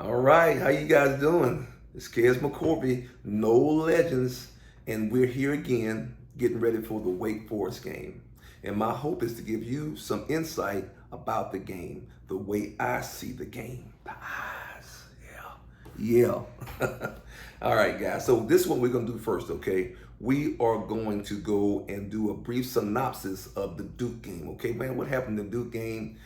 All right, how you guys doing? It's Kez McCorvey, No Legends, and we're here again getting ready for the Wake Forest game. And my hope is to give you some insight about the game, the way I see the game. The eyes, yeah. All right, guys. So this is what we're gonna do first, okay? We are going to go and do a brief synopsis of the Duke game, okay, man? What happened in the Duke game?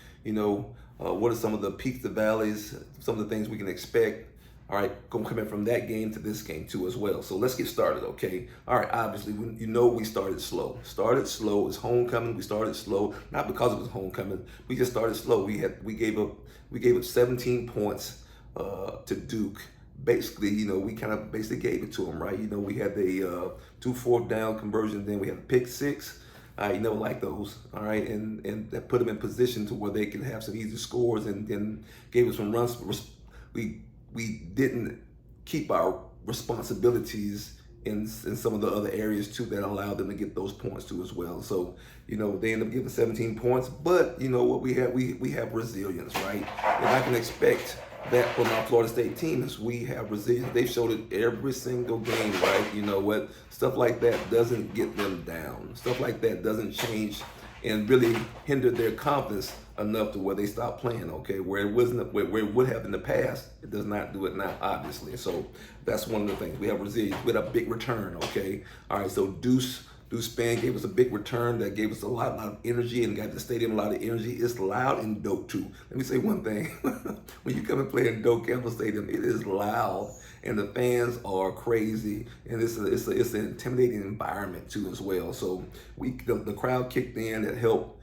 What are some of the peaks, the valleys, some of the things we can expect? All right, going coming from that game to this game too as well. So let's get started, okay? All right, obviously, we started slow. Started slow. It's homecoming. We started slow, not because it was homecoming. We just started slow. We gave up 17 points to Duke. Basically, we kind of basically gave it to them, right? We had the 2 fourth down conversions, then we had the pick six. You never like those, all right, and that put them in position to where they can have some easy scores, and then gave us some runs. We didn't keep our responsibilities in some of the other areas too that allowed them to get those points too as well. So they end up getting 17 points, but you know what we have resilience, right? And I can expect that from our Florida State team is we have resilience. They've showed it every single game, right? You know what? Stuff like that doesn't get them down. Stuff like that doesn't change and really hinder their confidence enough to where they stop playing, okay? Where it would have in the past, it does not do it now, obviously. So that's one of the things. We have resilience with a big return, okay? All right, so Deuce Span gave us a big return that gave us a lot of energy and got the stadium a lot of energy. It's loud in Doak too. Let me say one thing. When you come and play in Doak Campbell Stadium, it is loud and the fans are crazy, and it's an intimidating environment too as well. So the crowd kicked in, that helped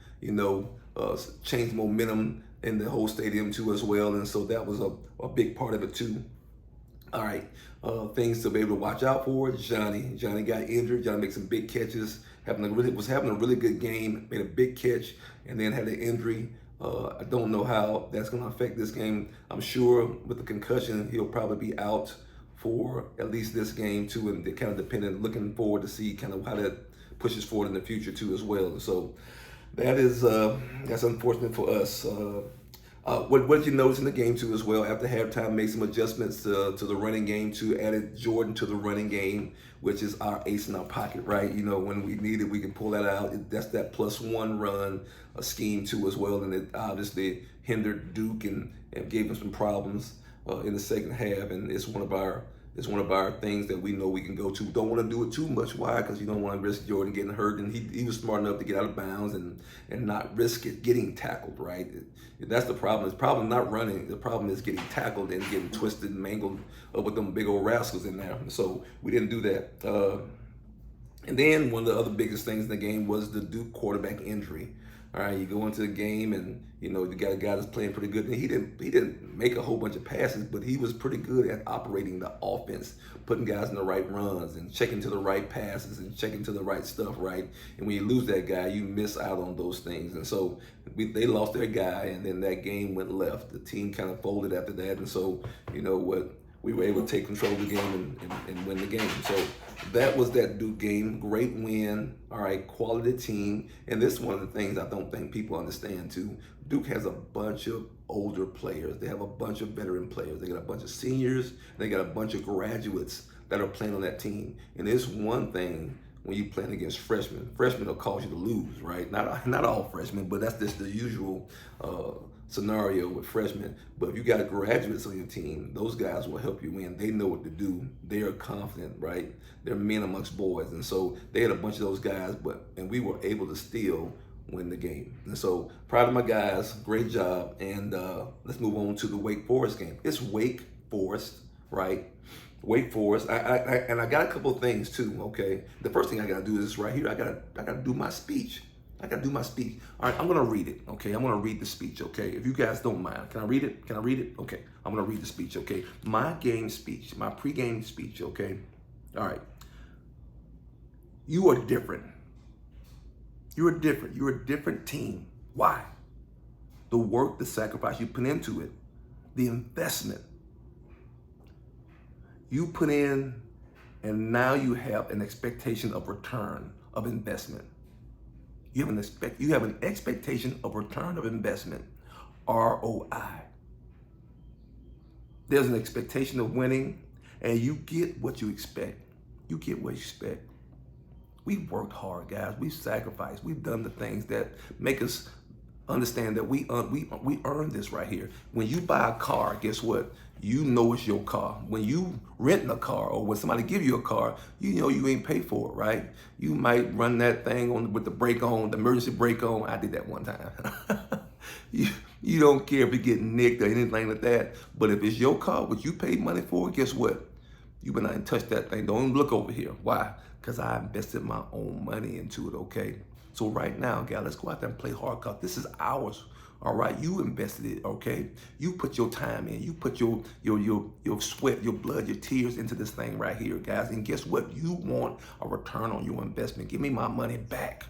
change momentum in the whole stadium too as well, and so that was a big part of it too. All right, things to be able to watch out for. Johnny got injured. Johnny made some big catches. Was having a really good game. Made a big catch and then had an injury. I don't know how that's going to affect this game. I'm sure with the concussion, he'll probably be out for at least this game too, and kind of dependent. Looking forward to see kind of how that pushes forward in the future too as well. So that's unfortunate for us. What did you notice in the game too as well? After halftime, made some adjustments to the running game too. Added Jordan to the running game, which is our ace in our pocket, right? When we need it, we can pull that out. That's that +1 run scheme too as well, and it obviously hindered Duke and gave him some problems in the second half. And it's one of our things that we know we can go to. Don't want to do it too much. Why? Because you don't want to risk Jordan getting hurt, and he was smart enough to get out of bounds and not risk it getting tackled, right? That's the problem. The problem not running. The problem is getting tackled and getting twisted and mangled with them big old rascals in there. So we didn't do that. And then one of the other biggest things in the game was the Duke quarterback injury. All right, you go into the game and you got a guy that's playing pretty good. And he didn't make a whole bunch of passes, but he was pretty good at operating the offense, putting guys in the right runs and checking to the right passes and checking to the right stuff, right? And when you lose that guy, you miss out on those things. And so they lost their guy, and then that game went left. The team kind of folded after that, and so we were able to take control of the game and win the game. So that was that Duke game. Great win. All right, quality team. And this is one of the things I don't think people understand too. Duke has a bunch of older players. They have a bunch of veteran players. They got a bunch of seniors. They got a bunch of graduates that are playing on that team. And it's one thing when you're playing against freshmen. Freshmen will cause you to lose, right? Not all freshmen, but that's just the usual scenario with freshmen. But if you got graduates on your team, those guys will help you win. They know what to do. They are confident, right? They're men amongst boys. And so they had a bunch of those guys, and we were able to still win the game. And so proud of my guys. Great job. And let's move on to the Wake Forest game. It's Wake Forest, right? Wake Forest. I got a couple of things too, okay? The first thing I gotta do is right here. I gotta do my speech. I gotta do my speech. All right, I'm gonna read it, okay? I'm gonna read the speech, okay? If you guys don't mind, can I read it? Can I read it? Okay, I'm gonna read the speech, okay? My game speech, my pregame speech, okay? All right. You are different. You're different. You're a different team. Why? The work, the sacrifice you put into it, the investment you put in, and now you have an expectation of return of investment. You have an expectation of return of investment, ROI. There's an expectation of winning, and you get what you expect. You get what you expect. We've worked hard, guys. We've sacrificed. We've done the things that make us understand that we earned this right here. When you buy a car, guess what? You know it's your car. When you rent a car or when somebody give you a car, you know you ain't pay for it, right? You might run that thing on with the brake on, the emergency brake on. I did that one time. You don't care if you get nicked or anything like that. But if it's your car, what you paid money for, guess what? You better not touch that thing. Don't even look over here. Why? Because I invested my own money into it, okay? So right now, guys, let's go out there and play hard because this is ours. All right, you invested it, okay? You put your time in, you put your sweat, your blood, your tears into this thing right here, guys. And guess what? You want a return on your investment. Give me my money back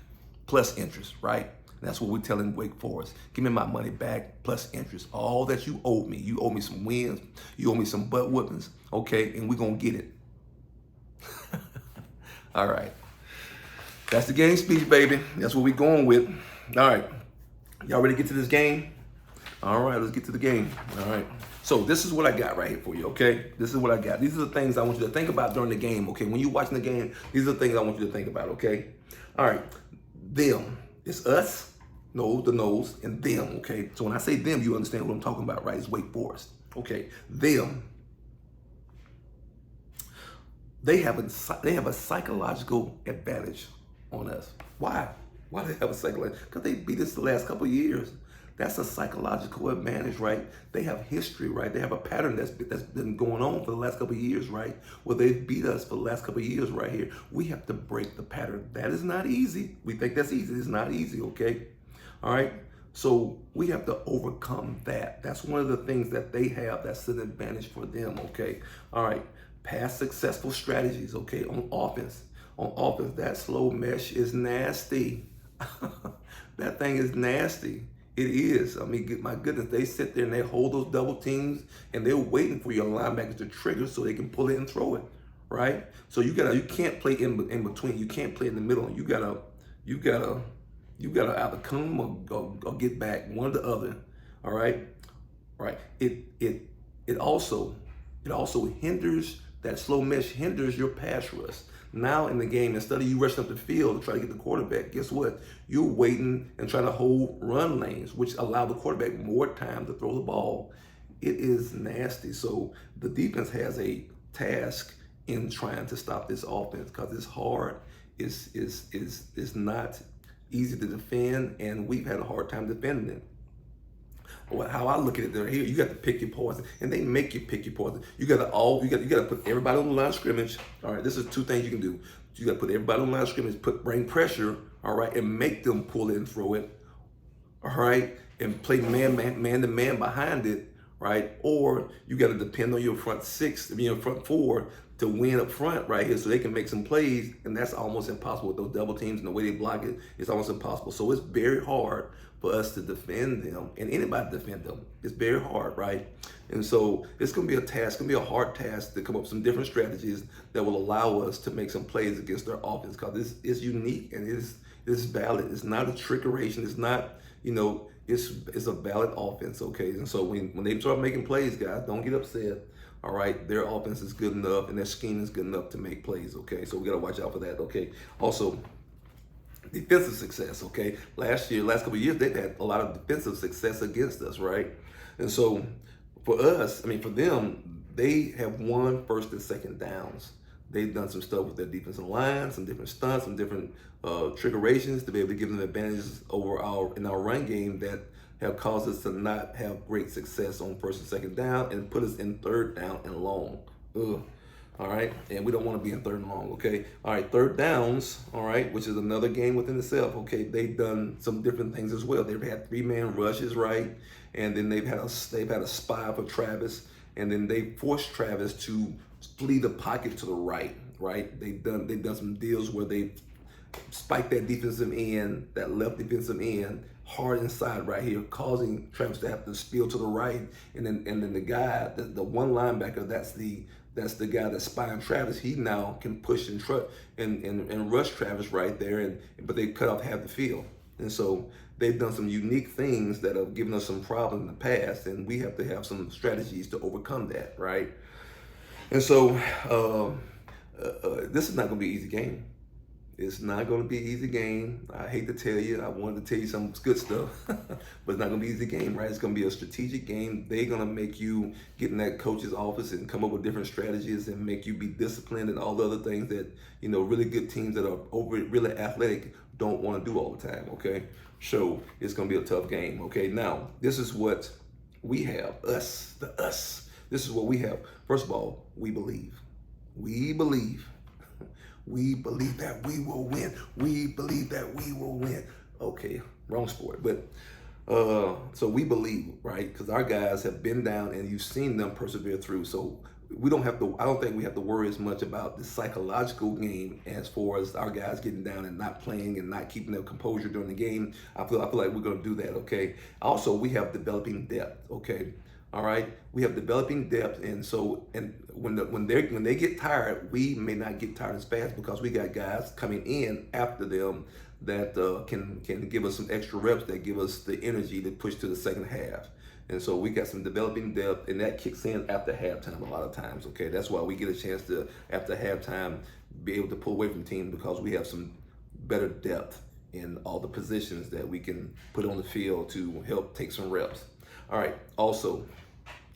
plus interest, right? That's what we're telling Wake Forest. Give me my money back plus interest. All that you owe me. You owe me some wins. You owe me some butt whoopings, okay? And we're going to get it. All right. That's the game speech, baby. That's what we're going with. All right. Y'all ready to get to this game? All right, let's get to the game. All right. So this is what I got right here for you, okay? This is what I got. These are the things I want you to think about during the game, okay? When you're watching the game, these are the things I want you to think about, okay? All right. Them. It's us, the Noles, and them, okay? So when I say them, you understand what I'm talking about, right? It's Wake Forest, okay? Them. They have a psychological advantage on us. Why? Why do they have a psychological? Because they beat us the last couple of years. That's a psychological advantage, right? They have history, right? They have a pattern that's been going on for the last couple of years, right? Well, they've beat us for the last couple of years right here. We have to break the pattern. That is not easy. We think that's easy. It's not easy, okay? All right? So we have to overcome that. That's one of the things that they have that's an advantage for them, okay? All right. Past successful strategies, okay, on offense. On offense, that slow mesh is nasty. That thing is nasty. It is. I mean, my goodness, they sit there and they hold those double teams and they're waiting for your linebackers to trigger so they can pull it and throw it, right? So you can't play in between. You can't play in the middle. You gotta either come or get back, one or the other. All right, right. It also hinders. That slow mesh hinders your pass rush. Now in the game, instead of you rushing up the field to try to get the quarterback, guess what? You're waiting and trying to hold run lanes, which allow the quarterback more time to throw the ball. It is nasty. So the defense has a task in trying to stop this offense because it's hard. It's not easy to defend, and we've had a hard time defending it. How I look at it, here you got to pick your poison, and they make you pick your poison. You got to put everybody on the line of scrimmage. All right, this is two things you can do. You got to put everybody on the line of scrimmage, bring pressure, all right, and make them pull it and throw it, all right, and play man to man behind it, right? Or you got to depend on your front six, your front four to win up front right here, so they can make some plays, and that's almost impossible with those double teams and the way they block it. It's almost impossible. So it's very hard for us to defend them, and anybody defend them. It's very hard, right? And so it's going to be a task, it's going to be a hard task to come up with some different strategies that will allow us to make some plays against their offense, because it's unique and it's valid. It's not a trickeration. It's not, it's a valid offense, okay? And so when they start making plays, guys, don't get upset. All right, their offense is good enough and their scheme is good enough to make plays, okay? So we got to watch out for that, okay? Also, defensive success, okay? Last couple of years, they've had a lot of defensive success against us, right? And so for us, for them, they have won first and second downs. They've done some stuff with their defensive line, some different stunts, some different triggerations to be able to give them advantages in our run game that have caused us to not have great success on first and second down and put us in third down and long. Ugh. All right, and we don't want to be in third and long, okay? All right, third downs, all right, which is another game within itself, okay? They've done some different things as well. They've had 3-man rushes, right? And then they've had a spy for Travis, and then they forced Travis to flee the pocket to the right? They've done some deals where they spiked that defensive end, that left defensive end, hard inside right here, causing Travis to have to spill to the right, and then the guy, the one linebacker, that's the guy that's spying Travis. He now can push and rush Travis right there, but they cut off half the field, and so they've done some unique things that have given us some problems in the past, and we have to have some strategies to overcome that, right? And so this is not going to be an easy game. It's not going to be an easy game. I hate to tell you. I wanted to tell you some good stuff, but it's not going to be an easy game, right? It's going to be a strategic game. They're going to make you get in that coach's office and come up with different strategies and make you be disciplined and all the other things that, you know, really good teams that are really athletic don't want to do all the time, okay? So it's going to be a tough game, okay? Now, this is what we have, us. This is what we have. First of all, we believe. We believe. We believe that we will win. We believe that we will win. Okay, wrong sport. But so we believe, right? Because our guys have been down and you've seen them persevere through. So we don't have to, I don't think we have to worry as much about the psychological game as far as our guys getting down and not playing and not keeping their composure during the game. I feel like we're going to do that, okay? Also, we have developing depth, okay? All right, we have developing depth, and so when they get tired, we may not get tired as fast because we got guys coming in after them that can give us some extra reps that give us the energy to push to the second half. And so we got some developing depth, and that kicks in after halftime a lot of times. Okay, that's why we get a chance to after halftime be able to pull away from the team because we have some better depth in all the positions that we can put on the field to help take some reps. All right, also.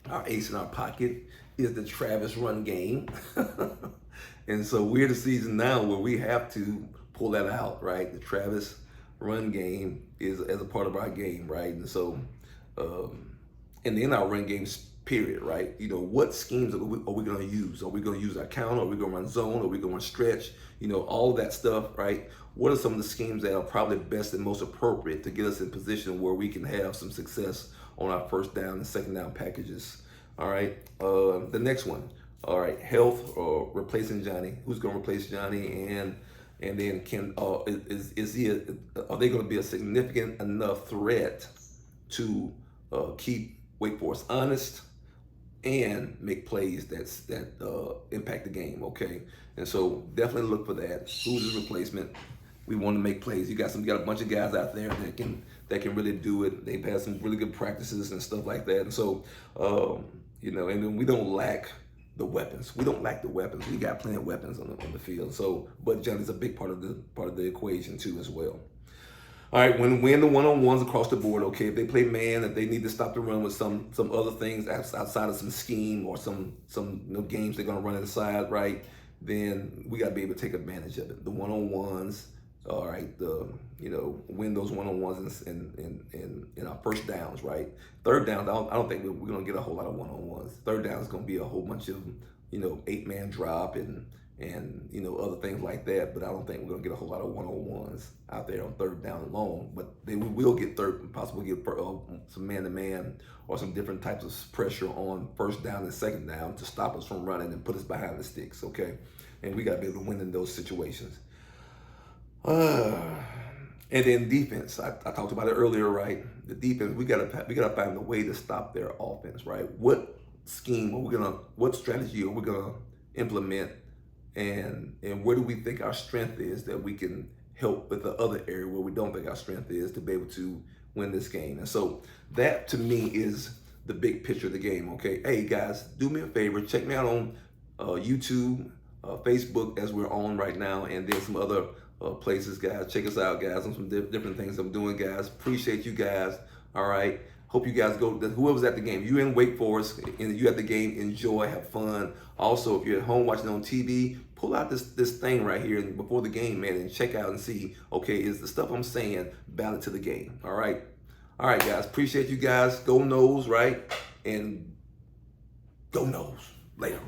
Our ace in our pocket is the Travis run game. And so we're the season now where we have to pull that out, right? The Travis run game is as a part of our game, right? And so, and then our run games, period, right? You know, what schemes are we going to use? Are we going to use our counter? Are we going to run zone? Are we going to stretch? You know, all of that stuff, right? What are some of the schemes that are probably best and most appropriate to get us in position where we can have some success on our first down and second down packages? All right. The next one. All right. Health or replacing Johnny. Who's going to replace Johnny? And then are they going to be a significant enough threat to keep Wake Forest honest and make plays that impact the game? Okay. And so definitely look for that. Who's the replacement? We want to make plays. You got a bunch of guys out there that can really do it. They've had some really good practices and stuff like that. And so, you know, and then we don't lack the weapons. We don't lack the weapons. We got plenty of weapons on the field. So, but Johnny's a big part of the equation too as well. All right, when we in the one-on-ones across the board, okay, if they play man, if they need to stop the run with some other things outside of some scheme or some games they're gonna run inside, right? Then we gotta be able to take advantage of it. The one-on-ones. All right, win those one-on-ones in our first downs, right? Third downs, I don't think we're gonna get a whole lot of one-on-ones. Third down is gonna be a whole bunch of 8-man drop and other things like that. But I don't think we're gonna get a whole lot of one-on-ones out there on third down alone. But we will get possibly get some man-to-man or some different types of pressure on first down and second down to stop us from running and put us behind the sticks, okay? And we gotta be able to win in those situations. And then defense, I talked about it earlier, right? The defense, we gotta find a way to stop their offense, right? What scheme what strategy are we gonna implement, and where do we think our strength is that we can help with the other area where we don't think our strength is to be able to win this game? And so that to me is the big picture of the game, okay? Hey guys, do me a favor, check me out on YouTube, Facebook as we're on right now, and then some other places, guys. Check us out, guys, on some different things I'm doing, guys. Appreciate you guys. All right. Hope you guys whoever's at the game, you in Wake Forest and you at the game, enjoy, have fun. Also, if you're at home watching on TV, pull out this thing right here before the game, man, and check out and see, okay, is the stuff I'm saying valid to the game? All right. All right, guys. Appreciate you guys. Go Noles, right? And go Noles. Later.